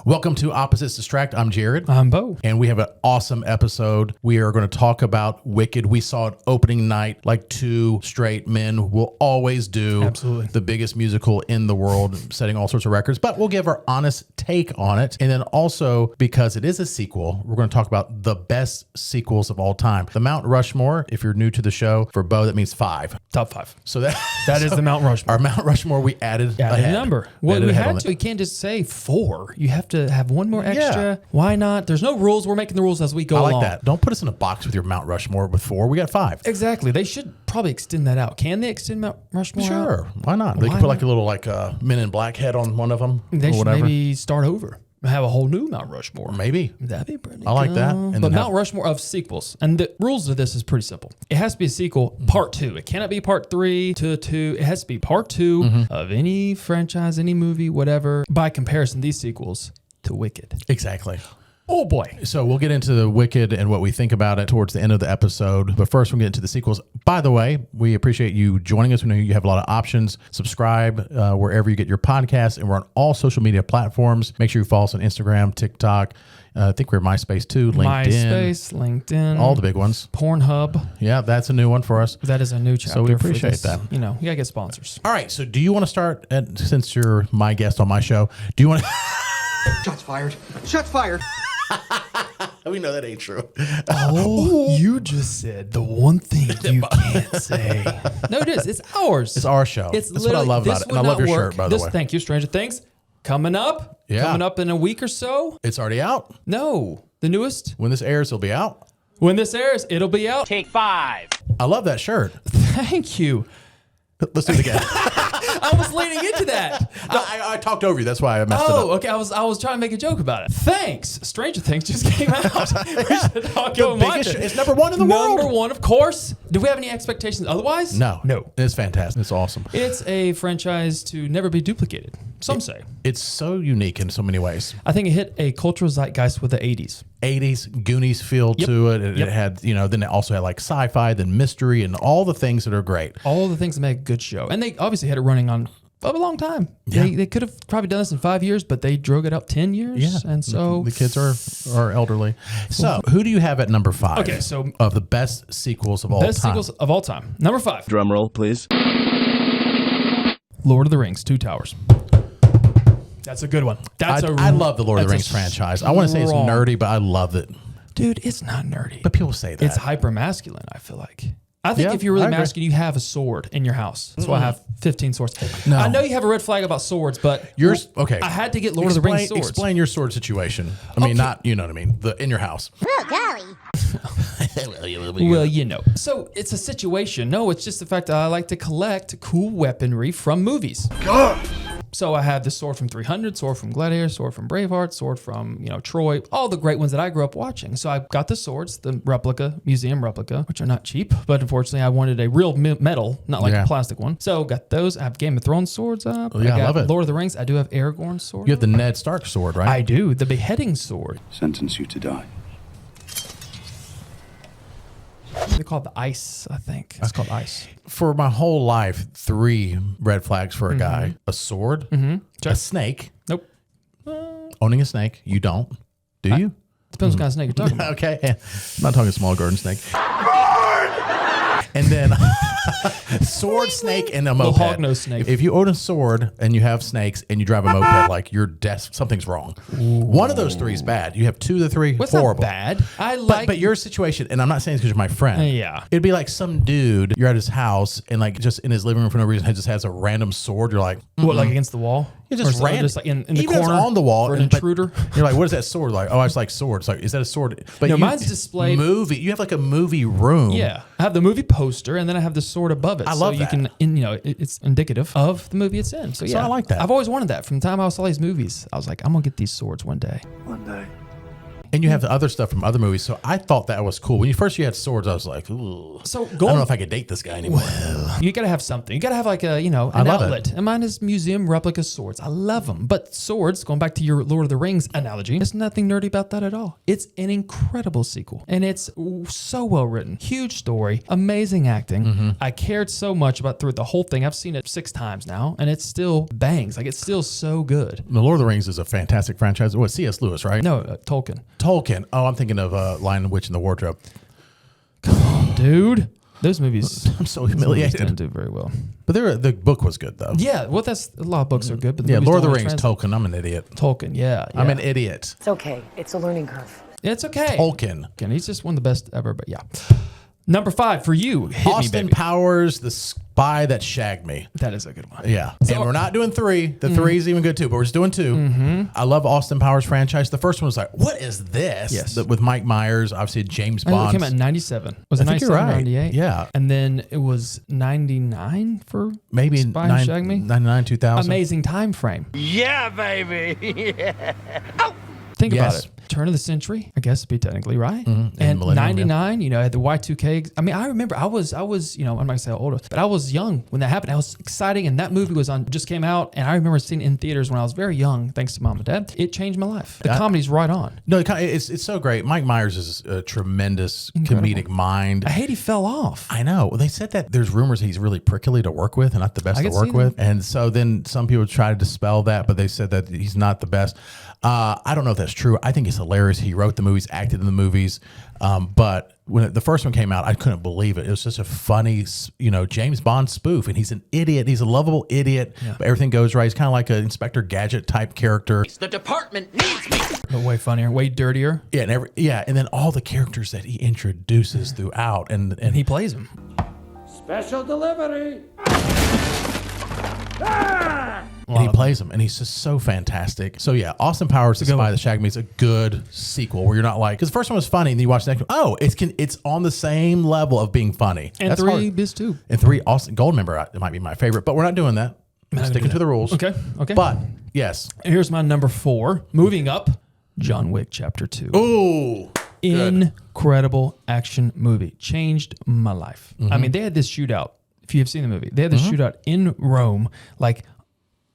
Welcome to Opposites Distract. I'm Jared. I'm Bo. And we have an awesome episode. We are going to talk about Wicked. We saw it opening night like two straight men will always do. Absolutely. The biggest musical in the world, setting all sorts of records. But we'll give our honest take on it. And then also, because it is a sequel, we're going to talk about the best sequels of all time. The Mount Rushmore, if you're new to the show, for Bo, that means 5. Top 5. So that is the Mount Rushmore. Our Mount Rushmore, we added a number. Well, we had to. You can't just say 4. You have to have one more extra. Yeah. Why not? There's no rules. We're making the rules as we go along. I like that. Don't put us in a box with your Mount Rushmore with 4. We got 5. Exactly. They should probably extend that out. Can they extend Mount Rushmore Sure. out? Why not? They could put like a little Men in Black head on one of them. They or should whatever. maybe start over. Have a whole new Mount Rushmore. Maybe. That'd be pretty I like that. And And but then Mount Rushmore of sequels. And the rules of this is pretty simple. It has to be a sequel, part 2. It cannot be part 3 to 2. It has to be part 2 of any franchise, any movie, whatever. By comparison, these sequels to Wicked. Exactly. Oh boy. So we'll get into the Wicked and what we think about it towards the end of the episode. But first, we'll get into the sequels. By the way, we appreciate you joining us. We know you have a lot of options. Subscribe wherever you get your podcasts. And we're on all social media platforms. Make sure you follow us on Instagram, TikTok. I think we're MySpace too, LinkedIn. All the big ones. Pornhub. Yeah, that's a new one for us. That is a new chapter. So we appreciate that. You know, you got to get sponsors. All right. So do you want to start, since you're my guest on my show, do you want to... Shots fired. Shots fired. We know that ain't true. Oh, you just said the one thing you can't say. No, it is. It's ours. It's our show. It's That's what I love about it. And I love your shirt, by the way. Thank you, Stranger Things. Coming up. Yeah. Coming up in a week or so. It's already out. No. The newest. When this airs, it'll be out. When this airs, it'll be out. Take 5. I love that shirt. Thank you. Let's do it again. I was leaning into that. No, I talked over you. That's why I messed it up. Oh, okay. I was trying to make a joke about it. Thanks. Stranger Things just came out. We should talk The and watch biggest it. It's number 1 in the world. Number 1, of course. Do we have any expectations otherwise? No. No. It's fantastic. It's awesome. It's a franchise to never be duplicated. Some say. It's so unique in so many ways. I think it hit a cultural zeitgeist with the 80s. 80s Goonies feel to it. It had, then it also had like sci-fi, then mystery, and all the things that are great. All the things that make a good show. And they obviously had it running on a long time. Yeah. They could have probably done this in 5 years, but they drug it up 10 years. Yeah. And so the kids are elderly. So who do you have at number 5? Okay, so of the best sequels of all time? best sequels of all time. Number 5. Drum roll, please. Lord of the Rings, Two Towers. That's a good one. I love the Lord of the Rings franchise. I want to say it's nerdy, but I love it. Dude, it's not nerdy. But people say that. It's hyper masculine, I feel like. I think if you're really masculine, you have a sword in your house. That's why I have 15 swords. No. I know you have a red flag about swords, but yours. Okay, I had to get Lord of the Rings swords. Explain your sword situation. I mean, not you know what I mean. In your house. Oh, golly. Well, So it's a situation. No, it's just the fact that I like to collect cool weaponry from movies. Gosh. So I have the sword from 300, sword from Gladiator, sword from Braveheart, sword from, Troy, all the great ones that I grew up watching. So I got the swords, the museum replica, which are not cheap, but unfortunately I wanted a real metal, not like a plastic one. So got those. I have Game of Thrones swords up. I love it. Lord of the Rings. I do have Aragorn's sword. You have the Ned Stark sword, right? I do. The beheading sword. Sentence you to die. They call it the ice, I think. It's called ice. For my whole life, 3 red flags for a guy: a sword, a snake. Nope. Owning a snake. You don't, do you? Depends what kind of snake you're talking about. Okay, I'm not talking small garden snake. And then sword, snake, and a moped. Little hognose snake. If you own a sword and you have snakes and you drive a moped, like you're something's wrong. One of those 3 is bad. You have 2 of the 3, What's horrible. not bad? I like. But your situation, and I'm not saying it's because you're my friend. Yeah. It'd be like some dude, you're at his house and like just in his living room for no reason, he just has a random sword. You're like, what, like against the wall? You just Or ran just like in the even if it's corner on the wall for an but intruder. You're like, what is that sword? Like, oh, it's like swords. Like, is that a sword? But No, mine's displayed- movie. You have like a movie room. Yeah, I have the movie poster, and then I have the sword above it. I love so that. you can, it's indicative of the movie it's in. So yeah, I like that. I've always wanted that from the time I saw these movies. I was like, I'm gonna get these swords one day. One day. And you have the other stuff from other movies. So I thought that was cool. When you had swords, I was like, ooh. So I don't know if I could date this guy anymore. Well, you got to have something. You got to have like an outlet. And mine is museum replica swords. I love them. But swords, going back to your Lord of the Rings analogy, there's nothing nerdy about that at all. It's an incredible sequel. And it's so well written. Huge story. Amazing acting. I cared so much about through the whole thing. I've seen it 6 times now. And it still bangs. Like, it's still so good. The Lord of the Rings is a fantastic franchise. What, C.S. Lewis, right? No, Tolkien. Tolkien. Oh, I'm thinking of Lion, the Witch, and the Wardrobe. Come on, dude. Those movies. I'm so humiliated. Didn't do very well. But the book was good, though. Yeah, well, that's a lot of books are good. But Yeah, movies Lord of the don't Rings, translate. Tolkien. I'm an idiot. Tolkien, yeah. I'm an idiot. It's okay. It's a learning curve. It's okay. Tolkien. He's just one of the best ever, but yeah. Number 5 for you. Hit Austin me, baby. Powers, the spy that shagged me. That is a good one. Yeah. And we're not doing 3. The 3 is even good too, but we're just doing 2. I love Austin Powers franchise. The first one was like, what is this? Yes. With Mike Myers, obviously James I know it Bond. came out in 97. Was it I think you're 97 right. 98? Yeah. And then it was 99 for Maybe Spy and Shag Me? 99, 2000. Amazing time frame. Yeah, baby. Think Yes. about it. Turn of the century, I guess, to be technically right. And And millennium, 99, had the Y2K. I mean, I remember I was, I'm not gonna say how old I was, but I was young when that happened. I was exciting, and that movie just came out, and I remember seeing it in theaters when I was very young, thanks to mom and dad. It changed my life. The comedy's right on. No, it's so great. Mike Myers is a tremendous comedic mind. I hate he fell off. I know. They said that there's rumors he's really prickly to work with and not the best I to could work see with. And so then some people try to dispel that, but they said that he's not the best. I don't know if that's true. I think it's hilarious. He wrote the movies, acted in the movies. But when the first one came out, I couldn't believe it. It was such a funny, James Bond spoof. And he's an idiot. He's a lovable idiot. Yeah. But everything goes right. He's kind of like an Inspector Gadget type character. The department needs me. But way funnier, way dirtier. Yeah, and then all the characters that he introduces throughout. And he plays them. Special delivery. And he plays them, and he's just so fantastic. So yeah, Austin Powers, The Spy that Shagged Me is a good sequel where you're not like, because the first one was funny, and then you watch the next one. Oh, it's on the same level of being funny. And That's 3 hard. is too. And 3, Austin Goldmember, it might be my favorite, but we're not doing that. We're sticking to the rules. Okay. But yes, Here's my number 4. Moving up, John Wick Chapter 2. ooh, Incredible action movie. Changed my life. I mean, they had this shootout. If you have seen the movie, they had this shootout in Rome, like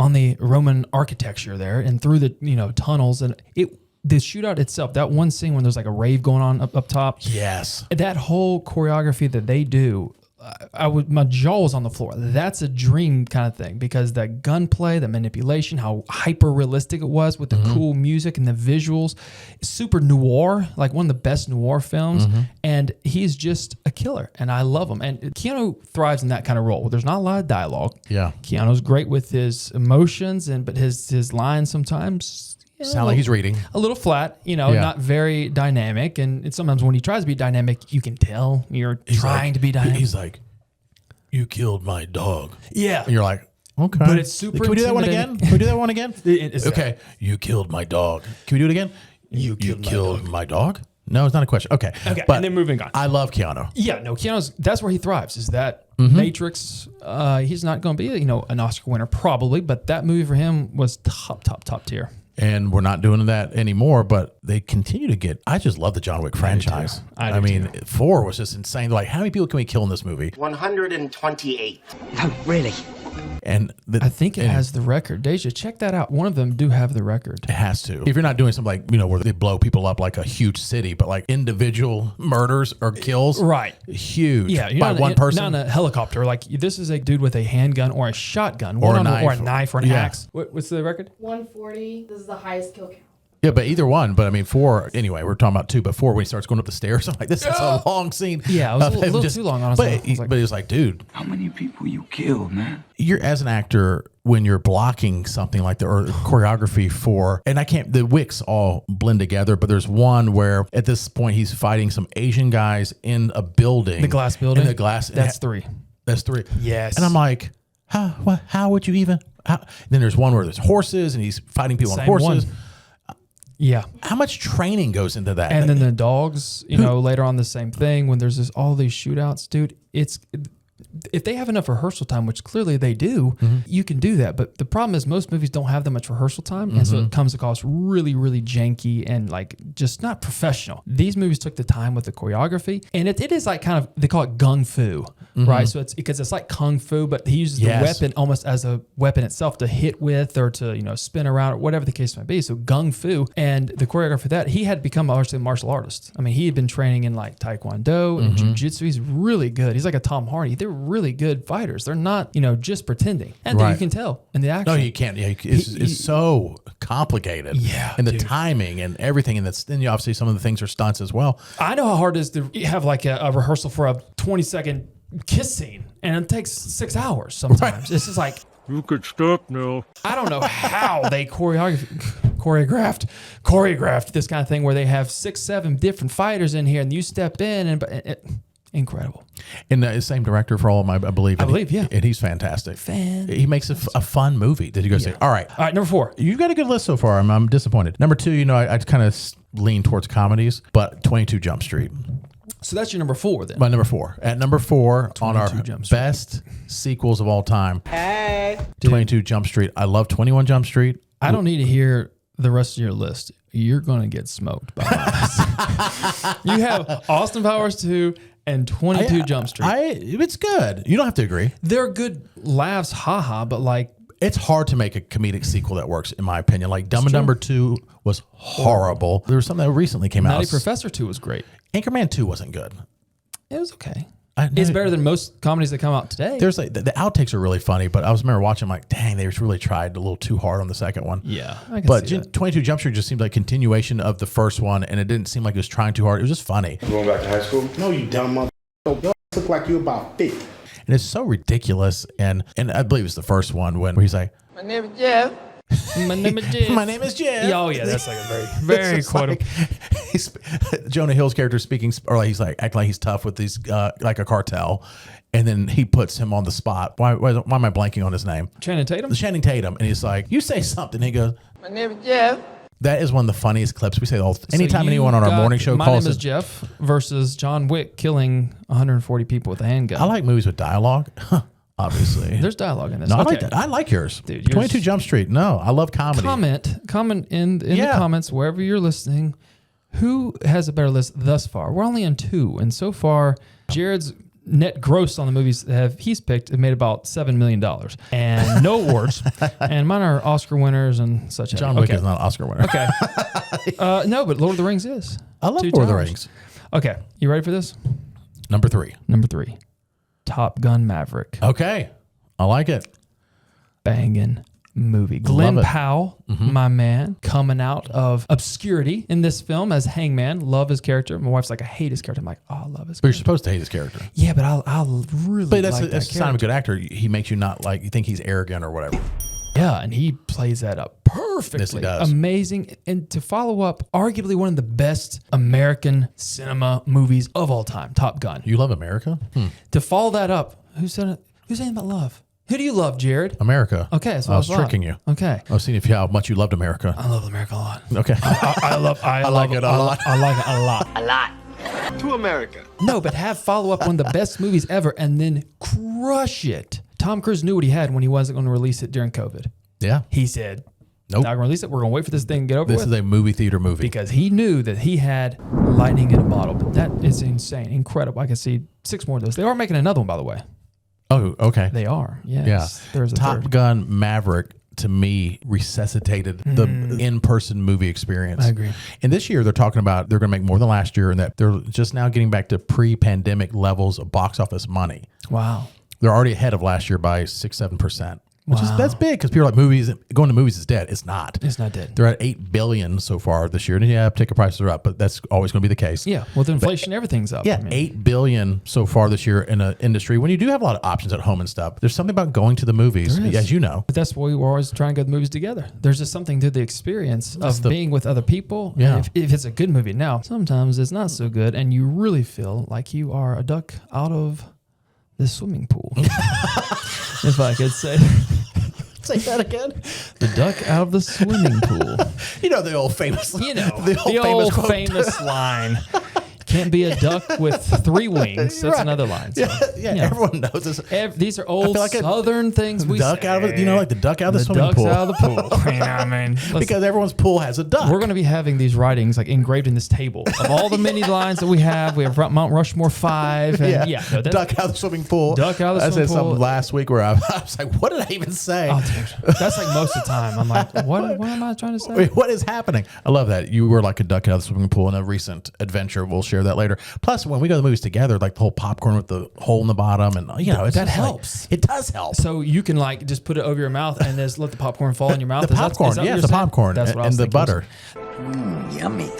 on the Roman architecture there, and through the tunnels, and the shootout itself. That one scene when there's like a rave going on up top. yes. That whole choreography that they do. My jaw was on the floor. That's a dream kind of thing, because that gunplay, the manipulation, how hyper realistic it was with the cool music and the visuals, super noir, like one of the best noir films. And he's just a killer, and I love him. And Keanu thrives in that kind of role. There's not a lot of dialogue. Yeah. Keanu's great with his emotions, but his lines sometimes Sound like he's reading. a little flat, not very dynamic. And sometimes when he tries to be dynamic, you can tell you're trying to be dynamic. He's like, you killed my dog. Yeah. And you're like, okay. But it's super Can we do that one intimidating. again? Can we do that one again? It's Okay. You killed my dog. Can we do it again? You killed my dog? No, it's not a question. Okay. Okay, But and then moving on. I love Keanu. Yeah, no, that's where he thrives, is that Matrix. He's not going to be, an Oscar winner probably, but that movie for him was top tier. And we're not doing that anymore, but they continue to get. I just love the John Wick franchise. I I do mean, 4 was just insane. Like, how many people can we kill in this movie? 128. No, really. And I think it has the record. Deja, check that out. One of them do have the record. It has to. If you're not doing something like, where they blow people up like a huge city, but like individual murders or kills. Right. Huge. Yeah, you're by not one person. Not in a helicopter. Like, this is a dude with a handgun or a shotgun, Or a or knife. a knife or an Yeah. axe. What's the record? 140. This is the highest kill count. Yeah, but either one. But I mean, 4, anyway, we're talking about 2, but 4, when he starts going up the stairs, I'm like, this is a long scene. Yeah, it was of a little him too long, honestly. But, I was like- but it's like, dude, How many people you killed, man? you're as an actor, when you're blocking something like or choreography for, and the wicks all blend together, but there's one where at this point he's fighting some Asian guys in a building. The glass building? In the glass. That's 3. That's 3. Yes. And I'm like, how would you even? Then there's one where there's horses and he's fighting people on Same horses. one. Yeah. How much training goes into that? And then the dogs, later on the same thing when there's all these shootouts, dude. if they have enough rehearsal time, which clearly they do, you can do that. But the problem is most movies don't have that much rehearsal time. And so it comes across really, really janky and like just not professional. These movies took the time with the choreography, and it is like kind of, they call it gung fu, right? So it's because it's like kung fu, but he uses the weapon almost as a weapon itself to hit with or to, you know, spin around or whatever the case might be. So gung fu, and the choreographer for that, he had become actually a martial artist. I mean, he had been training in like Taekwondo and Jiu-Jitsu. He's really good. He's like a Tom Hardy. They're really good fighters. They're not, you know, just pretending. And you can tell in the action. No, you can't. Yeah, it's so complicated. Yeah, and the dude. timing and everything, and then you obviously some of the things are stunts as well. I know how hard it is to have like a rehearsal for a 20-second kiss scene, and it takes 6 hours sometimes. Right. It's just like, you could stop now. I don't know how they choreographed this kind of thing where they have 6-7 different fighters in here, and you step in and incredible. And the same director for all of my, I believe, yeah. And he's fantastic. He makes a fun movie. Did you go say? All right, number 4. You've got a good list so far. I'm disappointed. Number 2, you know, I kind of lean towards comedies, but 22 Jump Street. So that's your number 4 then. My number 4. At number 4 on our best sequels of all time. Hey. 22 Jump Street. I love 21 Jump Street. I don't need to hear the rest of your list. You're going to get smoked by my list. You have Austin Powers 2 and 22 Jump Street. It's good. You don't have to agree. They're good laughs, haha, but like, it's hard to make a comedic sequel that works, in my opinion. Like Dumb and Dumber 2 was horrible. There was something that recently came out. Nutty Professor 2 was great. Anchorman 2 wasn't good. It was okay. It's better than most comedies that come out today. There's like the outtakes are really funny, but I remember watching them like, dang, they really tried a little too hard on the second one. Yeah, I can see that. 22 Jump Street just seemed like continuation of the first one, and it didn't seem like it was trying too hard. It was just funny. Going back to high school? No, you dumb mother. Your look like you about 50. And it's so ridiculous. And I believe it's the first one where he's like, My name is Jeff. My name is Jeff. My name is Jeff. Oh yeah, that's like a very quotable. Like, Jonah Hill's character speaking, or like he's like acting like he's tough with these like a cartel, and then he puts him on the spot. Why am I blanking on his name? Channing Tatum. Channing Tatum, and he's like, "You say something." And he goes, My name is Jeff. That is one of the funniest clips we say. Anytime anyone on our morning show My calls Name is Jeff versus John Wick killing 140 people with a handgun. I like movies with dialogue. Obviously, there's dialogue in this. No, okay. I like that. I like yours. Dude, 22 Jump Street. No, I love comedy. Comment in the comments wherever you're listening. Who has a better list thus far? We're only on 2, and so far, Jared's net gross on the movies that he's picked have made about $7 million, and no awards. And mine are Oscar winners and such. John Wick is not an Oscar winner. Okay. No, but Lord of the Rings is. I love Lord of the Rings. Okay, you ready for this? Number 3. Top Gun Maverick. Okay, I like it. Banging movie. Glenn Powell, my man, coming out of obscurity in this film as Hangman. Love his character. My wife's like, I hate his character. I'm like, oh, I love his character. But you're supposed to hate his character. Yeah, but I'll really But that's like a sign of a good actor. He makes you not like, you think he's arrogant or whatever. Yeah, and he plays that up perfectly. Yes, he does. Amazing. And to follow up, arguably one of the best American cinema movies of all time, Top Gun. You love America? To follow that up, who's saying about love? Who do you love, Jared? America. Okay, that's what I was tricking you. Okay. I was seeing how much you loved America. I love America a lot. Okay. I like it a lot. I like it a lot. A lot. To America. No, but have follow up one of the best movies ever and then crush it. Tom Cruise knew what he had when he wasn't going to release it during COVID. Yeah. He said, nope. Not going to release it. We're going to wait for this thing to get over with. This is a movie theater movie. Because he knew that he had lightning in a bottle. That is insane. Incredible. I can see 6 more of those. They are making another one, by the way. Oh, okay. They are. Yes. Yeah. There's a Top third. Gun Maverick, to me, resuscitated the in-person movie experience. I agree. And this year, they're talking about they're going to make more than last year and that they're just now getting back to pre-pandemic levels of box office money. Wow. They're already ahead of last year by 6-7%. Which is that's big because people are like going to movies is dead. It's not. It's not dead. They're at $8 billion so far this year. And yeah, ticket prices are up, but that's always going to be the case. Yeah. With inflation, everything's up. Yeah, $8 billion so far this year in an industry when you do have a lot of options at home and stuff. There's something about going to the movies, as you know. But that's why we're always trying to go to the movies together. There's just something to the experience of being with other people. Yeah. If it's a good movie. Now, sometimes it's not so good, and you really feel like you are a duck out of the swimming pool. If I could say. Say that again. The duck out of the swimming pool. You know the old famous. The old famous line. Can't be a duck with 3 wings. That's another line. So, Yeah, you know, everyone knows this. these are old like a Southern things we duck say. out of it, like the duck out of the swimming ducks pool. out of the pool. You know what I mean? Because everyone's pool has a duck. We're going to be having these writings like engraved in this table of all the many lines that we have. We have Mount Rushmore 5. And no, duck out of the swimming pool. Duck out of the I swimming said pool. something last week where I was like, what did I even say? Oh, dude. That's like most of the time. I'm like, what am I trying to say? Wait, what is happening? I love that. You were like a duck out of the swimming pool in a recent adventure. We'll share that later. Plus, when we go to the movies together, like the whole popcorn with the hole in the bottom, and it's That just helps. It does help. So you can like just put it over your mouth and just let the popcorn fall in your mouth. The popcorn, is that what you're the saying? popcorn, That's what I and was the thinking. butter. Yummy.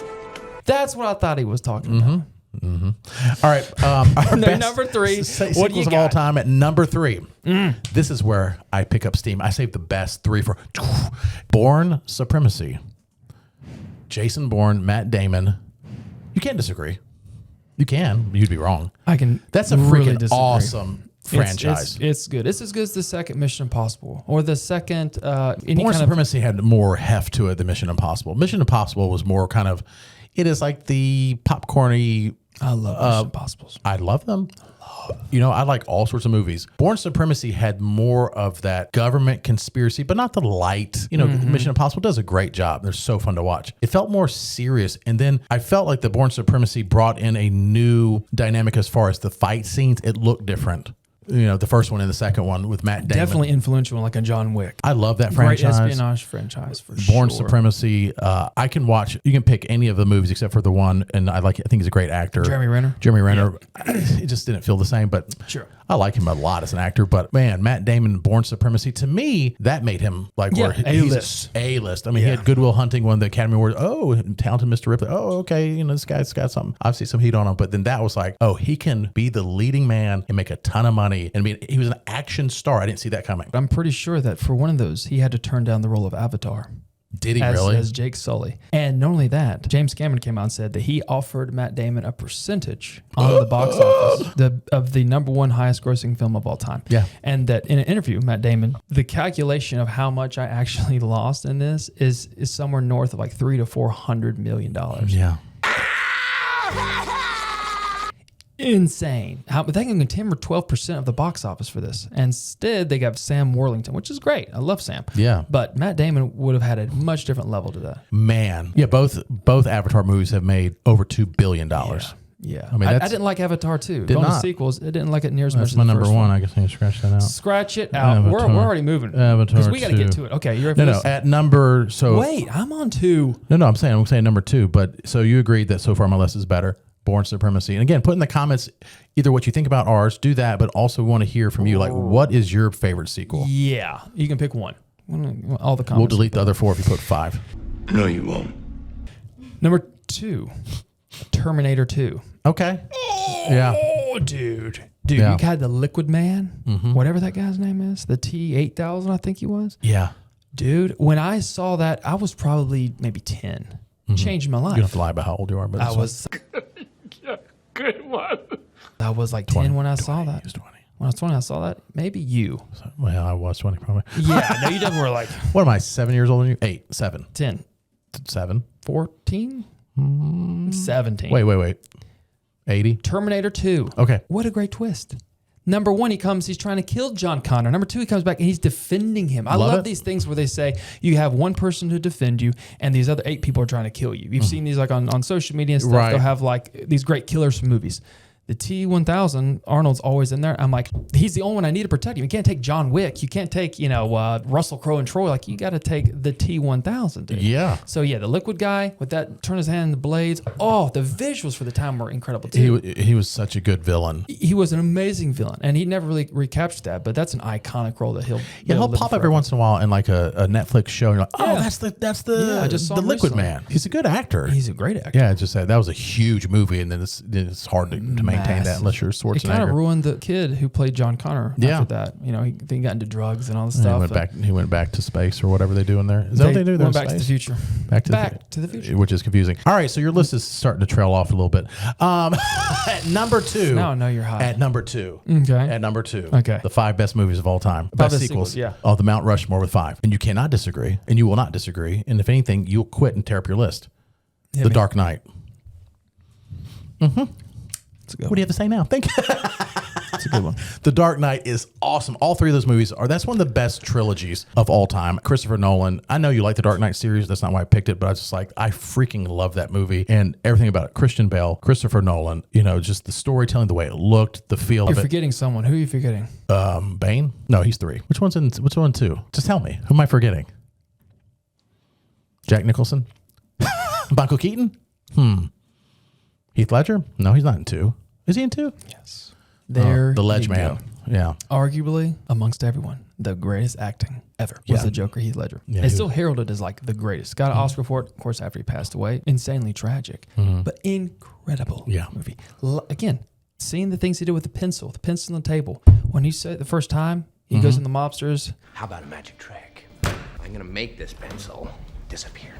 That's what I thought he was talking about. All right, our best number 3. sequels What do you of all got? time at number 3. This is where I pick up steam. I save the best 3 for Bourne Supremacy. Jason Bourne, Matt Damon. You can't disagree. You can. You'd be wrong. I can. That's a really freaking disagree. awesome franchise. It's good. It's as good as the second Mission Impossible or the second any Bourne kind Supremacy had more heft to it than Mission Impossible. Mission Impossible was more kind of, it is like the popcorny. I love Mission Impossibles. I love them. I like all sorts of movies. Bourne Supremacy had more of that government conspiracy, but not the light. Mission Impossible does a great job. They're so fun to watch. It felt more serious. And then I felt like the Bourne Supremacy brought in a new dynamic as far as the fight scenes. It looked different. The first one and the second one with Matt Damon. Definitely influential, like a John Wick. I love that Great franchise. espionage franchise for sure. Bourne Supremacy. I can watch. You can pick any of the movies except for the one, and I think he's a great actor. Jeremy Renner. It just didn't feel the same, but Sure. I like him a lot as an actor. But man, Matt Damon, Bourne Supremacy, to me, that made him like A-list. A-list. I mean, he had Good Will Hunting, won the Academy Award. Oh, Talented Mr. Ripley. Oh, okay. This guy's got something. Obviously, some heat on him. But then that was like, oh, he can be the leading man and make a ton of money. And he was an action star. I didn't see that coming. I'm pretty sure that for one of those, he had to turn down the role of Avatar. Did he really? As Jake Sully. And not only that, James Cameron came out and said that he offered Matt Damon a percentage on the box office of the number 1 highest grossing film of all time. Yeah. And that in an interview, Matt Damon, the calculation of how much I actually lost in this is somewhere north of like $300 to $400 million. Yeah. Insane. But they can get 10 or 12% of the box office for this. And instead, they got Sam Worthington, which is great. I love Sam. Yeah. But Matt Damon would have had a much different level to that. Man. Yeah, both Avatar movies have made over $2 billion. Yeah. I mean, I didn't like Avatar 2. Going to not. sequels, I didn't like it near as much That's as my the number first 1. I guess I can scratch that out. Scratch it out. We're Avatar. already moving. Avatar Because we got to 2. get to it. Okay, you ready for No, this? at number, so. Wait, I'm on 2. No, I'm saying number 2, but so you agreed that so far my list is better. Bourne Supremacy. And again, put in the comments either what you think about ours, do that, but also want to hear from you. Like, what is your favorite sequel? Yeah, you can pick one. All the comments. We'll delete the other 4 if you put 5. No, you won't. Number 2, Terminator 2. Okay. Yeah. Oh, dude, Yeah. you got the Liquid Man, whatever that guy's name is, the T-8000, I think he was. Yeah. Dude, when I saw that, I was probably maybe 10. Changed my life. You don't have to lie about how old you are, but I was Good one. I was like 10 when I saw that. He was 20. When I was 20, I saw that. Maybe you. Well, I was 20 probably. Yeah, no, you definitely were like What am I, 7 years older than you? 8, 7. 10, 7. 14, 17. Wait. 80. Terminator 2. Okay. What a great twist. Number 1, he's trying to kill John Connor. Number 2, he comes back and he's defending him. I love it. these things where they say you have one person to defend you and these other 8 people are trying to kill you. You've seen these like on social media and stuff. Right. They'll have like these great killers from movies. The T-1000, Arnold's always in there. I'm like, he's the only one I need to protect him. You can't take John Wick. You can't take, Russell Crowe and Troy. Like, you got to take the T-1000, dude. Yeah. So, yeah, the Liquid guy with that, turn his hand in the blades. Oh, the visuals for the time were incredible, too. He was such a good villain. He was an amazing villain, and he never really recaptured that, but that's an iconic role that he'll He'll live pop forever. every once in a while in like a Netflix show. And you're like, oh, Yeah. that's Yeah, I just saw the him Liquid recently. Man. He's a good actor. He's a great actor. Yeah, just that was a huge movie, and then it's hard to maintain that unless you're It kind of Schwarzenegger. ruined the kid who played John Connor Yeah. after that. He got into drugs and all this He stuff. went back to space or whatever they do in there. Is that what they do? They're Went in back to the space? future. Back to the future. which is confusing. All right, so your list is starting to trail off a little bit. At number 2. Now I know you're high. At number 2. Okay. At number 2. Okay. The 5 best movies of all time. Best Best sequels, sequels. yeah. Oh, the Mount Rushmore with 5. And you cannot disagree, and you will not disagree. And if anything, you'll quit and tear up your list. Hit The me. Dark Knight. It's a good What do you have to say now? Thank you. It's a good one. The Dark Knight is awesome. All three of those movies that's one of the best trilogies of all time. Christopher Nolan. I know you like the Dark Knight series. That's not why I picked it, but I was just like, I freaking love that movie and everything about it. Christian Bale, Christopher Nolan, just the storytelling, the way it looked, the feel You're of it. forgetting someone. Who are you forgetting? Bane? No, he's 3. Which one 2? Just tell me. Who am I forgetting? Jack Nicholson? Michael Keaton? Heath Ledger? No, he's not in 2. Is he in 2? Yes. There the Ledge you Man. go. Yeah. Arguably, amongst everyone, the greatest acting ever was the Joker, Heath Ledger. Yeah, It's still heralded as like the greatest. Got an Oscar for it, of course, after he passed away. Insanely tragic, but incredible movie. Again, seeing the things he did with the pencil on the table. When he said it the first time, he goes in the mobsters. How about a magic trick? I'm gonna make this pencil disappear.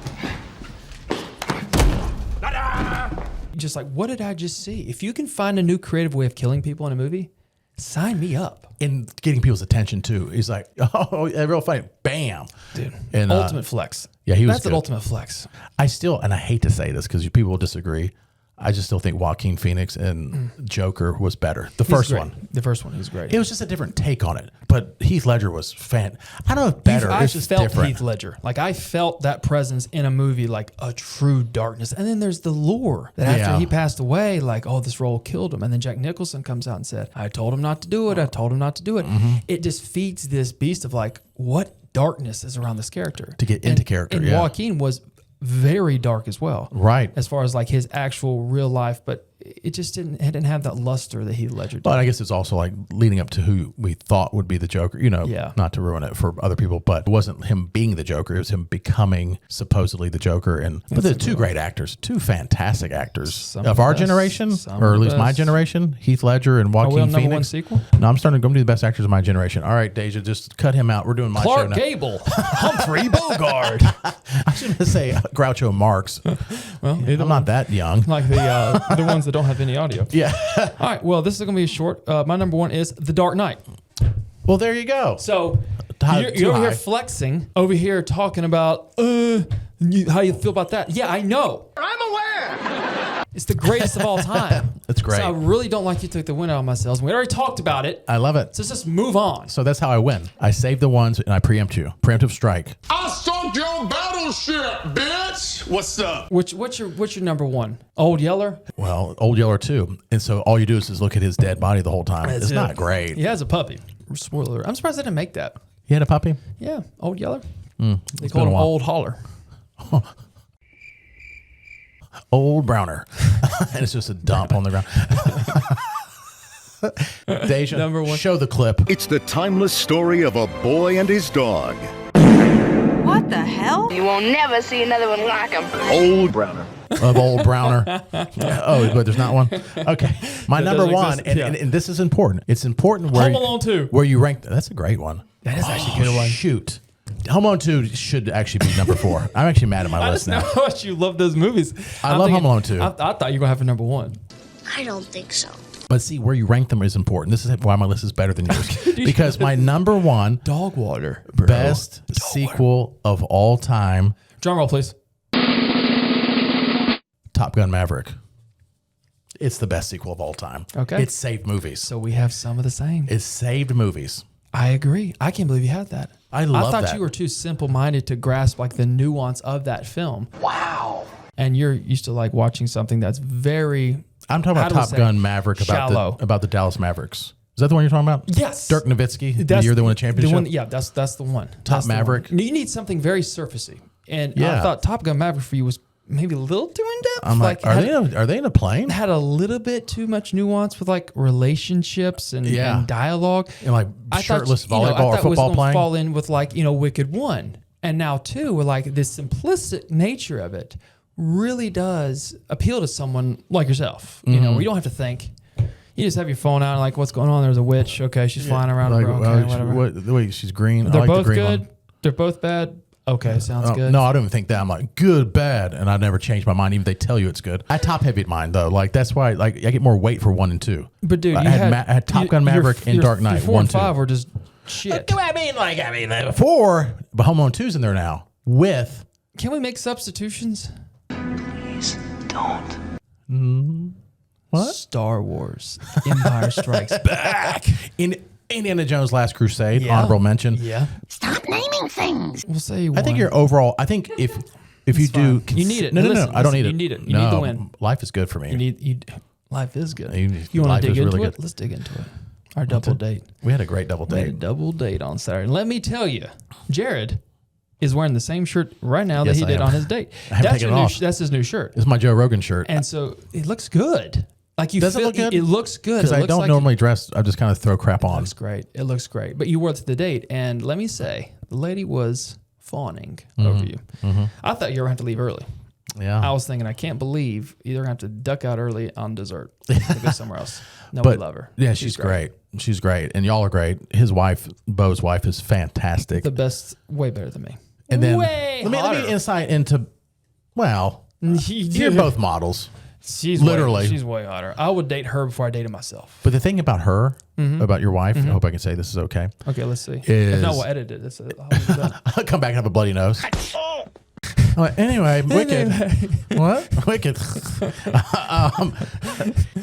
Just like, what did I just see? If you can find a new creative way of killing people in a movie, sign me up. And getting people's attention too. He's like, oh, a real fight. Bam. Dude, And, ultimate flex. yeah, he was That's an good. ultimate flex. I still, and I hate to say this because people will disagree, I just still think Joaquin Phoenix and Joker was better. The first He's one. great. The first one, he's great. It was just a different take on it. But Heath Ledger was I don't know if better. I It's just felt different. Heath Ledger. Like I felt that presence in a movie, like a true darkness. And then there's the lore that after Yeah. he passed away, like, oh, this role killed him. And then Jack Nicholson comes out and said, I told him not to do it. I told him not to do it. It just feeds this beast of like, what darkness is around this character? To get into character, And yeah. Joaquin was very dark as well. Right. As far as like his actual real life, but it just didn't have that luster that Heath Ledger did. But I guess it's also like leading up to who we thought would be the Joker, Yeah. not to ruin it for other people, but it wasn't him being the Joker. It was him becoming supposedly the Joker. But they're two great actors, two fantastic actors Some of the our best, generation, some or at the least my best. generation, Heath Ledger and Are we Joaquin on number one Phoenix. sequel? No, I'm starting to go to the best actors of my generation. All right, Deja, just cut him out. We're doing my show Clark now. Gable, Humphrey Bogart. I was going to say Groucho Marx. Well, I'm not that young. like the ones that don't have any audio. Yeah. All right. Well, this is going to be short. My number one is The Dark Knight. Well, there you go. So Too you're over high. here flexing, over here talking about how you feel about that. Yeah, I know. I'm aware. It's the greatest of all time. That's great. So I really don't like you took the win out of my sales. We already talked about it. I love it. So let's just move on. So that's how I win. I save the ones and I preempt you. Preemptive strike. I sunk your battleship, bitch. What's up? What's your number one? Old Yeller? Well, Old Yeller too. And so all you do is look at his dead body the whole time. It's not great. He has a puppy. Spoiler alert. I'm surprised they didn't make that. He had a puppy? Yeah, Old Yeller. They been called a him while. Old Holler. Old Browner. And it's just a dump on the ground. Deja, Number one. show the clip. It's the timeless story of a boy and his dog. What the hell? You won't never see another one like him. Old Browner. Of Old Browner. Oh, but there's not one? Okay. My number doesn't one, exist? and this is important. It's important where Home Alone 2. Where you rank. That's a great one. That is actually a good one. Shoot. Home Alone 2 should actually be number 4. I'm actually mad at my I list just know now. how much you love those movies. I love Home Alone 2. I thought you were going to have a number one. I don't think so. But see, where you rank them is important. This is why my list is better than yours. Because my number one Dog water. best sequel of all time, Drum roll, please. Top Gun Maverick. It's the best sequel of all time. Okay. It saved movies. So we have some of the same. It saved movies. I agree. I can't believe you had that. I love thought that. you were too simple-minded to grasp like the nuance of that film. Wow. And you're used to like watching something that's very. I'm talking how about do we Top say, Gun Maverick shallow. about the Dallas Mavericks. Is that the one you're talking about? Yes. Dirk Nowitzki, the year they won the championship? That's the one. Top That's the Maverick. one. You need something very surfacey. And Yeah. I thought Top Gun Maverick for you was maybe a little too in-depth. I'm like, are they in a plane? Had a little bit too much nuance with like relationships and dialogue. And like shirtless volleyball or I thought football was gonna playing? fall in with like, Wicked 1. And now 2, we're like this simplistic nature of it really does appeal to someone like yourself. You know, where you don't have to think. You just have your phone out and like, what's going on? There's a witch. Okay, she's flying around. Like, Okay, whatever. wait, she's green. I They're like the both green good. one. They're both bad. Okay, sounds good. No, I don't even think that. I'm like, good, bad. And I never change my mind, even if they tell you it's good. I top heavy mine, though. Like, that's why I get more weight for 1 and 2. But dude, I you had Top Gun Maverick and Dark Knight. Your 4 1, and 2. 5 were just shit. I mean, 4, but Home Alone 2's in there now with. Can we make substitutions? Please don't. What? Star Wars Empire Strikes Back. In Indiana Jones Last Crusade, honorable mention. Yeah. Stop naming things. We'll say I think your overall, I think if you do. You need it. No, Listen, I don't need you it. need it. You no, need the win. Life is good for me. Life is good. You want to dig into really it? good. Let's dig into it. Our double date. We had a great double We had a date. double date on Saturday. Let me tell you, Jared is wearing the same shirt right now that Yes, he I did am. on his date. I haven't taken it off. That's his new shirt. It's my Joe Rogan shirt. And so it looks good. Like you Does it feel, look good? It looks good. Because It I looks don't like normally dress. I just kind of throw crap It on. looks great. It looks great. But you wore it to the date, and let me say, the lady was fawning over you. I thought you were going to have to leave early. Yeah. I was thinking, I can't believe you're going to have to duck out early on dessert to go somewhere else. No, we love her. Yeah, she's great. She's great. And y'all are great. His wife, Bo's wife, is fantastic. The best, way better than me. And then way let hotter. me insight into, well, you're both models. She's literally. she's way hotter. I would date her before I dated myself. But the thing about her, about your wife, I hope I can say this is okay. Okay, let's see. Is- If not, we'll edit it. That's I'll come back and have a bloody nose. Anyway, Wicked. What? Wicked.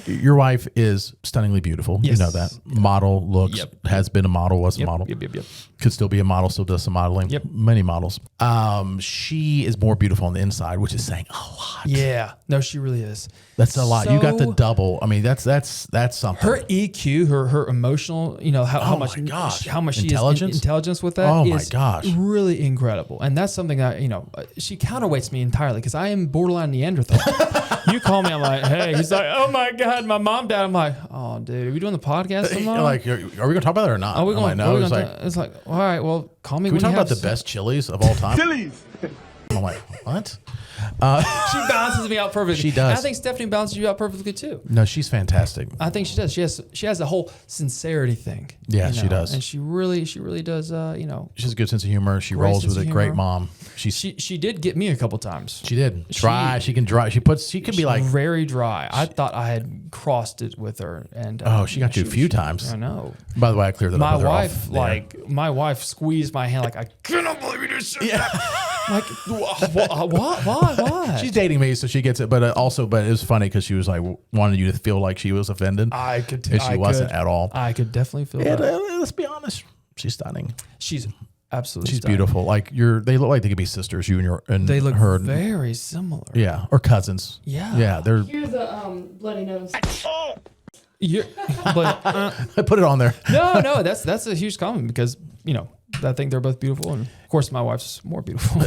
Your wife is stunningly beautiful. Yes. You know that. Model, looks, Yep. has been a model, was a model. Yep. Could still be a model, still does some modeling. Yep. Many models. She is more beautiful on the inside, which is saying a lot. Yeah. No, she really is. That's a lot. You got the So- double. I mean, that's something. Her EQ, her emotional, how Oh much, my gosh. how much Intelligence? she is intelligence with that. Oh my is gosh. really incredible. And that's something that she counterweights me entirely because I am borderline Neanderthal. You call me, I'm like, hey. He's like, oh my god, my mom, dad. I'm like, oh dude, are we doing the podcast tomorrow? Like, are we going to talk about that or not? Are we I'm going? like, no. Are we It's gonna like, it's like, all right, well, call me. can we when talk you about have the best chilies of all time? Chilies. I'm like, what? She balances me out perfectly. She does. And I think Stephanie balances you out perfectly too. No, she's fantastic. I think she does. She has the whole sincerity thing. Yeah, she does. And she really does. She has a good sense of humor. She Great rolls sense with of it. Great humor. mom. She did get me a couple times. She did. Dry. She can dry. She can be like, very dry. I thought I had crossed it with her, and she got you a few times. I know. By the way, I cleared that My up with her wife, off. my wife squeezed my hand like I cannot believe you just said Yeah. like what? Why? She's dating me, so she gets it. But it was funny because she was like wanted you to feel like she was offended. I could. And she wasn't at all. I could definitely feel And, that. let's be honest, she's stunning. She's absolutely. She's stunning. beautiful. Like they look like they could be sisters. You and your and They look her. very similar. Yeah, or cousins. Yeah. Yeah, they're. Here's a bloody nose. But I put it on there. no, that's a huge compliment because I think they're both beautiful, and of course my wife's more beautiful.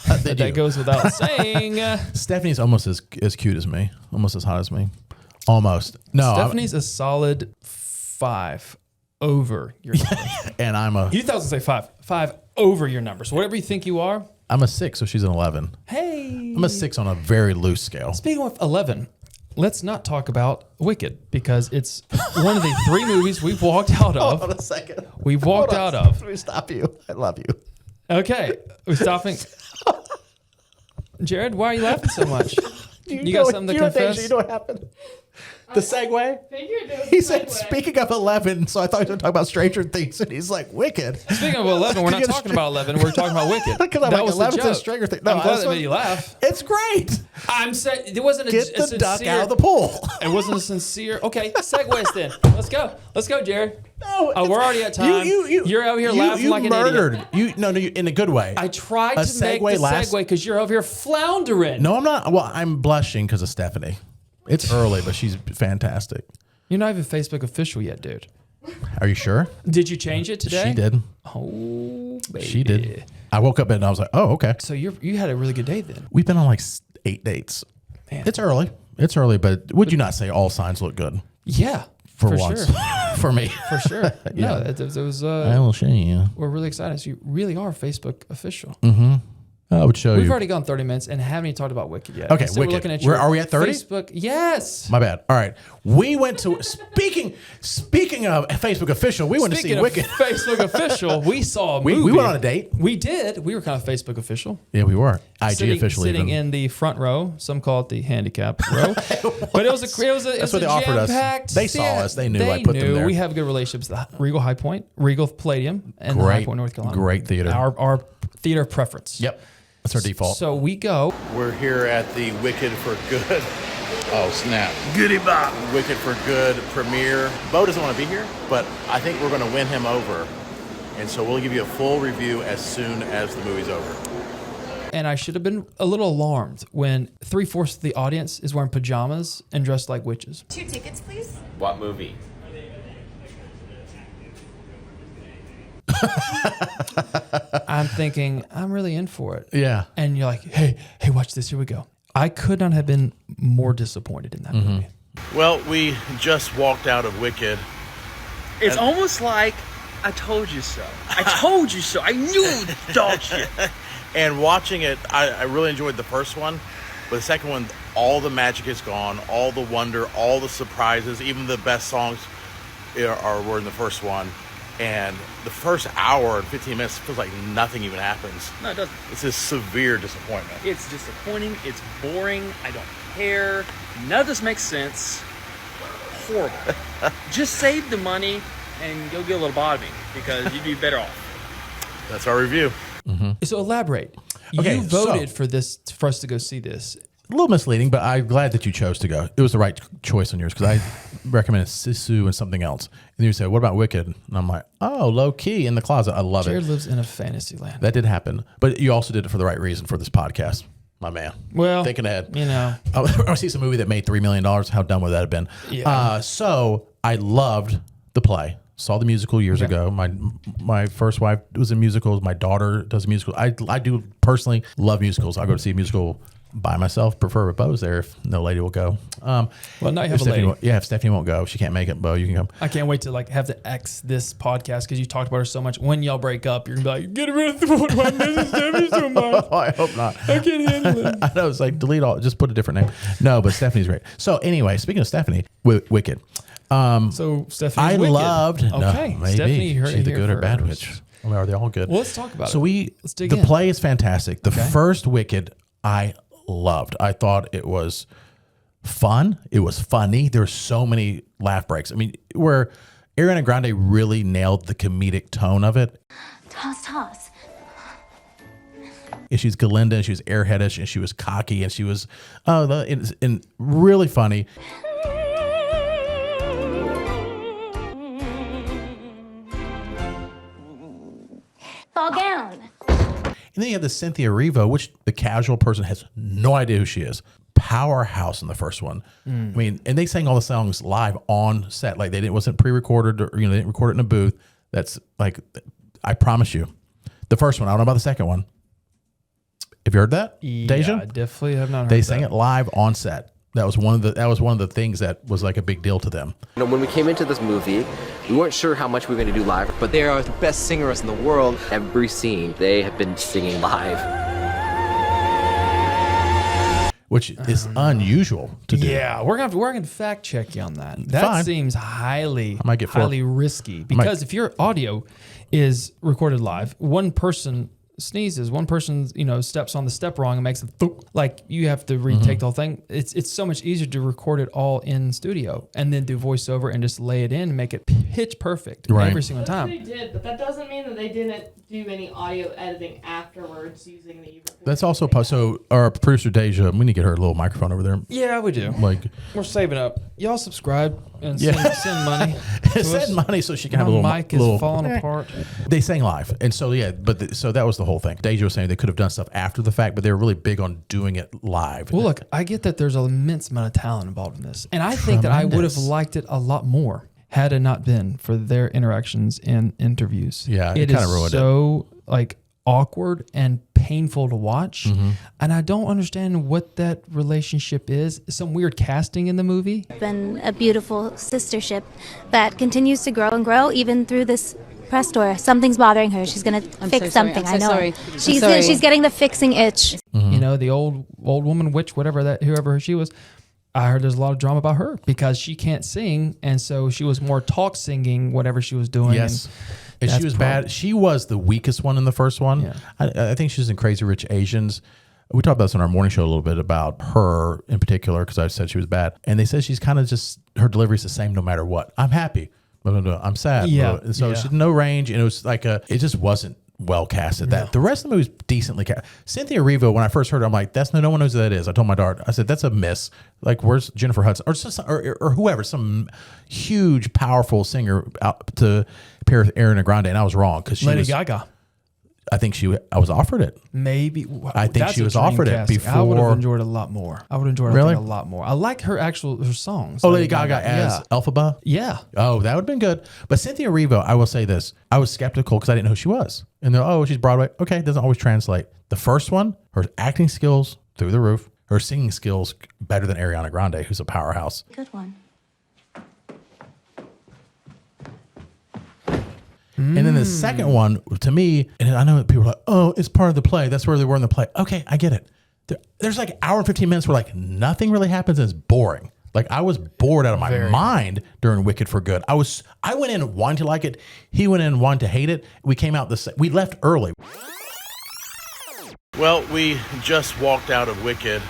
But that goes without saying. Stephanie's almost as cute as me, almost as hot as me, almost. No, Stephanie's a solid 5 over your number. and I'm a You thought I was gonna say 5 over your number. So whatever you think you are. I'm a 6, so she's an 11. Hey, I'm a 6 on a very loose scale. speaking of 11, let's not talk about Wicked because it's one of the 3 movies we've walked out of. Hold on a second. We've walked out of. Let me stop you. I love you. Okay, we're stopping. Jared, why are you laughing so much? You got something to confess? You know what happened? The segue. Figured it was He a said, segue. speaking of 11, so I thought he was going to talk about Stranger Things, and he's like, Wicked. Speaking of 11, we're not talking about 11. We're talking about Wicked. Because I'm That like, was the 11's a joke. Stranger Thing. No, I'm glad that's that what- made you laugh. It's great. I'm saying it wasn't Get a the duck sincere, out of the pool. It wasn't a sincere. Okay, segues then. Let's go, Jared. No, Oh, we're already at time. You're over here laughing like an murdered. idiot. No, in a good way. I tried A to make the segue last- segue because you're over here floundering. No, I'm not. Well, I'm blushing because of Stephanie. It's early, but she's fantastic. You're not even Facebook official yet, dude. Are you sure? Did you change it today? She did. Oh, baby. She did. I woke up and I was like, oh, okay. So you had a really good day then. We've been on like 8 dates. Man. It's early. It's early, but would you not say all signs look good Yeah, for sure. once? For me. For sure. Yeah. No, it was. I will show you. We're really excited. So you really are Facebook official. I would show We've you. already gone 30 minutes and haven't even talked about Wicked yet. Okay, Instead, Wicked. We're looking at Where- your are we at 30? Facebook. Yes. My bad. All right. We went to speaking of Facebook official. We went to Speaking see of Wicked. Facebook official, we saw a movie. We went on a date. We did. We were kind of Facebook official. Yeah, we were. IG Sitting official sitting even. in the front row. Some call it the handicap row. But it was a That's what they offered us. jam-packed- They saw us. They knew They I put them knew. there. We have good relationships. The Regal High Point, Regal Palladium, and the High Point, North Carolina. Great theater. Our theater preference. Yep. That's our default. So we go. We're here at the Wicked for Good Oh, snap. Goody Bob. Wicked for Good premiere. Bo doesn't want to be here, but I think we're going to win him over. And so we'll give you a full review as soon as the movie's over. And I should have been a little alarmed when 3/4 of the audience is wearing pajamas and dressed like witches. 2 tickets, please. What movie? I'm thinking, I'm really in for it. Yeah. And you're like, hey, watch this. Here we go. I could not have been more disappointed in that movie. Well, we just walked out of Wicked. It's almost like I told you so. I told you so. I knew dog shit. And watching it, I really enjoyed the first one. But the second one, all the magic is gone, all the wonder, all the surprises, even the best songs were in the first one. And the first hour and 15 minutes feels like nothing even happens. No, it doesn't. It's a severe disappointment. It's disappointing. It's boring. I don't care. None of this makes sense. Horrible. Just save the money and go get a lobotomy because you'd be better off. That's our review. So elaborate. Okay, You voted for us to go see this. A little misleading, but I'm glad that you chose to go. It was the right choice on yours because I recommended Sisu and something else. And you said, what about Wicked? And I'm like, oh, low key in the closet. I love Jared it. lives in a fantasy land. That did happen. But you also did it for the right reason for this podcast, my man. Well, thinking ahead. you know. I see some movie that made $3 million. How dumb would that have been? Yeah. So I loved the play. Saw the musical years ago. My first wife was in musicals. My daughter does musicals. I do personally love musicals. I'll go to see a musical by myself. Prefer if Bo's there if no lady will go. Well, now you have a lady. If Stephanie won't go, if she can't make it, Bo, you can come. I can't wait to have to X this podcast because you talked about her so much. When y'all break up, you're gonna be like, get rid of the one. Why Mrs. Stephanie so much? I hope not. I can't handle it. I know, it's like delete all. Just put a different name. No, but Stephanie's great. So anyway, speaking of Stephanie, Wicked. So Stephanie's I Wicked. loved. Okay, no, maybe Stephanie, you heard she's it the here good or bad first. witch. Or are they all good? Well, let's talk about So it. Let's dig the in. play is fantastic. The first Wicked, I loved. I thought it was fun. It was funny. There were so many laugh breaks. I mean, where Ariana Grande really nailed the comedic tone of it. Toss. And she's Galinda, and she was airheadish, and she was cocky, and she was and really funny. Fall gown. And then you have the Cynthia Erivo, which the casual person has no idea who she is. Powerhouse in the first one. I mean, and they sang all the songs live on set. Like it wasn't pre-recorded or they didn't record it in a booth. That's like, I promise you. The first one, I don't know about the second one. Have you heard that? Deja? Yeah, I definitely have not heard They that. sang it live on set. That was one of the things that was like a big deal to them. You know, when we came into this movie, we weren't sure how much we were going to do live, but they are the best singers in the world. Every scene, they have been singing live. Which is unusual to do. Yeah, we're gonna fact check you on that. That Fine. seems highly might get highly risky because if your audio is recorded live, one person sneezes, one person steps on the step wrong and makes a thoop, like you have to retake the whole thing. It's so much easier to record it all in studio and then do voiceover and just lay it in and make it pitch perfect every single time. They did, but that doesn't mean that they didn't do any audio editing afterwards using the. That's also so. Our producer Deja, we need to get her a little microphone over there. Yeah, we do. Like We're saving up. Y'all subscribe and Yeah. send money. to us. send money so she can My have a little mic is little. falling apart. They sang live, and so so that was the whole thing. Deja was saying they could have done stuff after the fact, but they were really big on doing it live. Well, look, I get that there's an immense amount of talent involved in this, and I think that I would have Tremendous. liked it a lot more had it not been for their interactions and interviews. Yeah, it it kinda is ruined it. so like awkward and painful to watch, and I don't understand what that relationship is. Some weird casting in the movie. Been a beautiful sistership that continues to grow and grow even through this press tour. Something's bothering her. She's gonna fix something. I know. She's getting the fixing itch. You know, the old woman witch, whoever she was. I heard there's a lot of drama about her because she can't sing, and so she was more talk singing whatever she was doing. Yes. And she was bad. She was the weakest one in the first one. Yeah. I think she was in Crazy Rich Asians. We talked about this on our morning show a little bit about her in particular because I said she was bad. And they said she's kind of just, her delivery is the same no matter what. I'm happy. I'm sad. Yeah. And so Yeah. she had no range. And it was like it just wasn't well cast at that. The rest of the movie's decently cast. Cynthia Erivo, when I first heard her, I'm like, no one knows who that is. I told my daughter, I said, that's a miss. Like, where's Jennifer Hudson or whoever, some huge, powerful singer out to pair with Ariana Grande, and I was wrong because she Lady was Gaga. I think I was offered it. Maybe. I think she was offered it before. I would have enjoyed it a lot more. I would have enjoyed Really? it a lot more. I like her songs. Oh, Lady Gaga as Elphaba? Yeah. Oh, that would have been good. But Cynthia Erivo, I will say this. I was skeptical because I didn't know who she was. And they're, oh, she's Broadway. Okay, it doesn't always translate. The first one, her acting skills through the roof. Her singing skills better than Ariana Grande, who's a powerhouse. Good one. And then the second one, to me, and I know that people are like, oh, it's part of the play. That's where they were in the play. Okay, I get it. There's like an hour and 15 minutes where like nothing really happens and it's boring. Like I was bored out of my mind during Wicked for Good. I went in wanting to like it. He went in wanting to hate it. We came out we left early. Well, we just walked out of Wicked.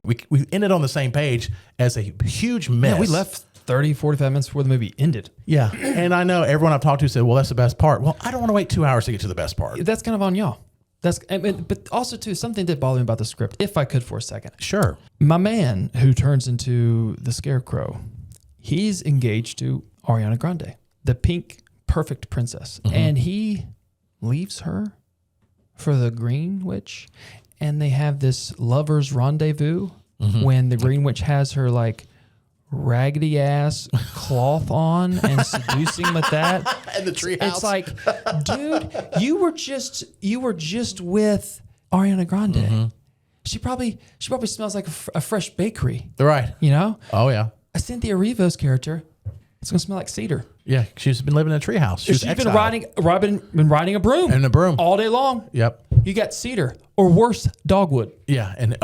We ended on the same page as a huge mess. Yeah, we left 30, 45 minutes before the movie ended. Yeah. And I know everyone I've talked to said, well, that's the best part. Well, I don't want to wait 2 hours to get to the best part. That's kind of on y'all. But also, too, something did bother me about the script, if I could for a second. Sure. My man who turns into the Scarecrow, he's engaged to Ariana Grande, the pink, perfect princess. Mm-hmm. And he leaves her for the Green Witch. And they have this lover's rendezvous when the Green Witch has her, like, raggedy ass cloth on and seducing him with that. And the treehouse. It's like, dude, you were just with Ariana Grande. Mm-hmm. She probably smells like a fresh bakery. Right. You know? Oh yeah. Cynthia Erivo's character, it's gonna smell like cedar. Yeah, she's been living in a treehouse. She's been riding a broom. And a broom. All day long. Yep. You got cedar. Or worse, dogwood. Yeah, and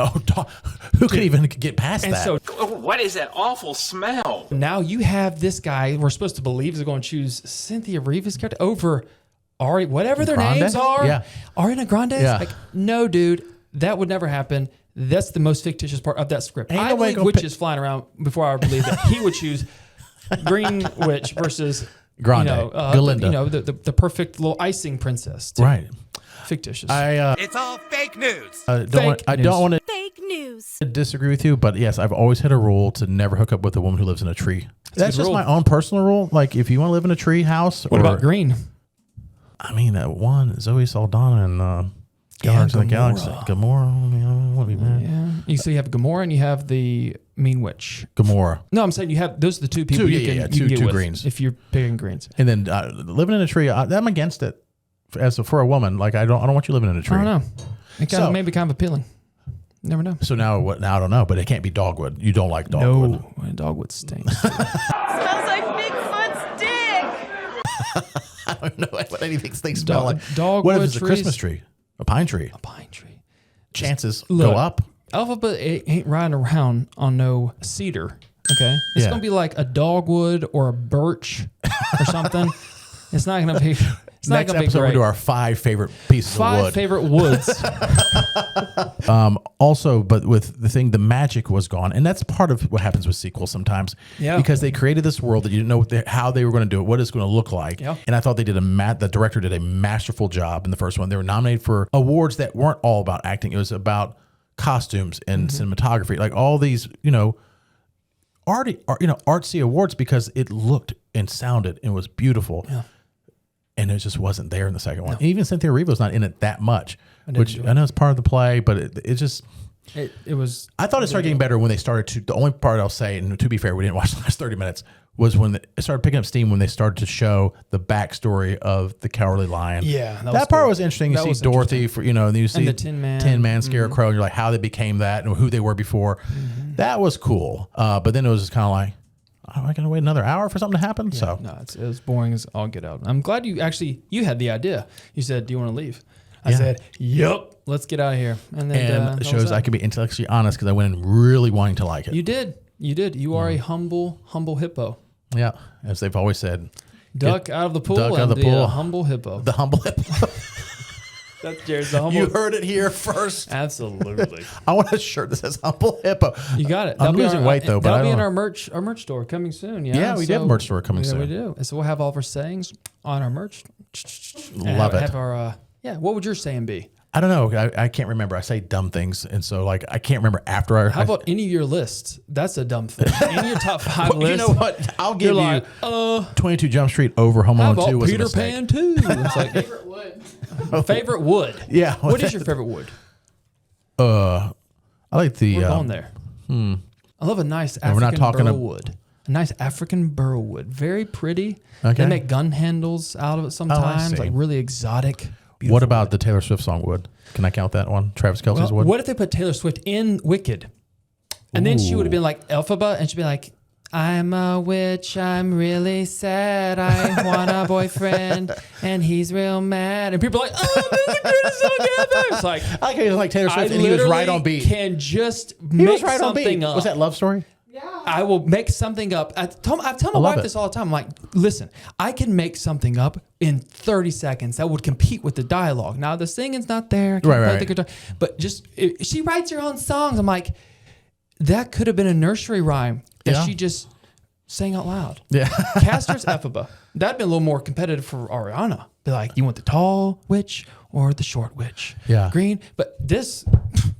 who could even get past that? So, What is that awful smell? now you have this guy we're supposed to believe is going to choose Cynthia Erivo's character over whatever their Grande? names are. Yeah. Ariana Grande. Yeah. Like, no, dude, that would never happen. That's the most fictitious part of that script. Ain't I no way believe gonna witches flying around before I believe that he would choose Green Witch versus Grande, Galinda. the perfect little icing princess. Too. Right. Fictitious. It's all fake news. I don't want to Fake news. disagree with you, but yes, I've always had a rule to never hook up with a woman who lives in a tree. That's good just rule. my own personal rule. Like, if you want to live in a tree house, what about Green? I mean, that one, Zoe Saldana and Guardians of the Galaxy. Gamora. What do you mean? Yeah. So you have Gamora and you have the Mean Witch. Gamora. No, I'm saying you have those are the two people you can get two with greens. if you're picking greens. And then living in a tree, I'm against it. For a woman, like I don't want you living in a tree. I don't know. It may be kind of appealing. Never know. So now what? Now I don't know, but it can't be dogwood. You don't like dogwood. No, dogwood stinks. Smells like Bigfoot's dick. I don't know what anything smell like. Dogwood What if it's a trees? Christmas tree? A pine tree? A pine tree. Chances Look, go up. Alphabet ain't riding around on no cedar. Okay, it's Yeah. gonna be like a dogwood or a birch or something. It's not gonna be. It's Next not gonna episode, be we'll great. do our 5 favorite pieces of wood. 5 favorite woods. Also, but with the thing, the magic was gone, and that's part of what happens with sequels sometimes. Yeah. Because they created this world that you didn't know how they were going to do it, what it's going to look like. Yeah. And I thought they did the director did a masterful job in the first one. They were nominated for awards that weren't all about acting; it was about costumes and cinematography, like all these, artsy awards because it looked and sounded and was beautiful. Yeah. And it just wasn't there in the second one. And even Cynthia Erivo's not in it that much, didn't which enjoy I know it's part of the play, but it just. It was. I thought it started getting better when they started to. The only part I'll say, and to be fair, we didn't watch the last 30 minutes, was when it started picking up steam when they started to show the backstory of the Cowardly Lion. Yeah, that part was interesting. You see Dorothy and you see the Tin Man. Tin Man, Scarecrow, and you're like how they became that and who they were before. That was cool, but then it was just kind of like. Am I going to wait another hour for something to happen? Yeah, so no, it was boring as all get out. I'm glad you had the idea. You said, "Do you want to leave?" I said, "Yep, let's get out of here." And then it shows I can be intellectually honest because I went in really wanting to like it. You did. You are a humble hippo. Yeah, as they've always said, Duck out of the pool. Duck out of the be pool. a humble hippo. The humble hippo. That's Jared's the humble. You heard it here first. Absolutely. I want a shirt that says humble hippo. You got it. I'm losing weight though, but that'll be in know. our merch store coming soon. Yeah, we do have a merch store coming soon. We do. And so we'll have all of our sayings on our merch Love it. Have our, what would your saying be? I don't know. I can't remember. I say dumb things. And so like, I can't remember after I. How about any of your lists? That's a dumb thing. Any of your top 5 lists. You know what? I'll give you like, 22 Jump Street over Home Alone 2 was Peter a mistake. Pan 2? It's like, Favorite wood. favorite wood. Yeah. What is your favorite wood? I like the. We're going there. I love a nice African we're not talking burl wood. A nice African burl wood. Very pretty. Okay. They make gun handles out of it sometimes. see. Like really exotic. What about the Taylor Swift song Wood? Can I count that one? Travis Kelce's Wood? What if they put Taylor Swift in Wicked? And then she would have been like Elphaba, and she'd be like, I'm a witch, I'm really sad, I want a boyfriend, and he's real mad. And people are like, oh, this is the greatest song ever. It's like, I like it was like Taylor Swift and he was right on beat. Can just He make was right on beat. something up. Was that Love Story? Yeah. I will make something up. I tell my wife this all the time. I'm like, listen, I can make something up in 30 seconds that would compete with the dialogue. Now, the singing's not there. I can't play the guitar, but just, she writes her own songs. I'm like, that could have been a nursery rhyme that she just sang out loud. Yeah. Castor's Ephaba. That'd been a little more competitive for Ariana. Be like, you want the tall witch or the short witch? Yeah. Green. But this,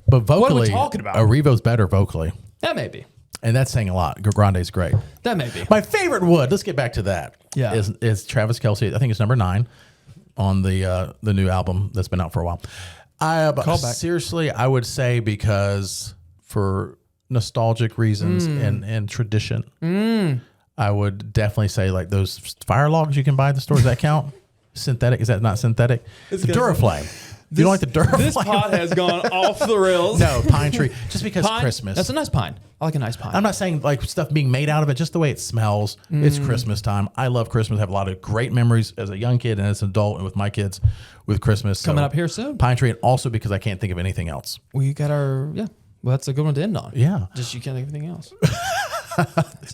But vocally, what are we talking about? Arrivo's better vocally. That may be. And that's saying a lot. Grande's great. That may be. My favorite wood, let's get back to that. Yeah. Is Travis Kelce. I think it's number 9 on the new album that's been out for a while. Seriously, I would say because for nostalgic reasons and tradition, I would definitely say like those fire logs you can buy at the stores. Does that count? Synthetic? Is that not synthetic? The Duraflame. You don't like the Duraflame? This pod has gone off the rails. No, pine tree. Just because Pine? Christmas. That's a nice pine. I like a nice pine. I'm not saying like stuff being made out of it, just the way it smells. It's Christmas time. I love Christmas. I have a lot of great memories as a young kid and as an adult and with my kids with Christmas. Coming up here soon. Pine tree, and also because I can't think of anything else. We got our, well, that's a good one to end on. Yeah. Just you can't think of anything else.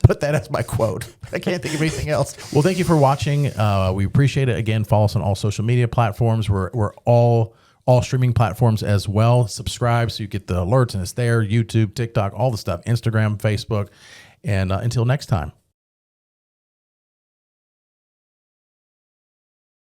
Put that as my quote. I can't think of anything else. Well, thank you for watching. We appreciate it. Again, follow us on all social media platforms. We're all streaming platforms as well. Subscribe so you get the alerts and it's there. YouTube, TikTok, all the stuff. Instagram, Facebook. And until next time.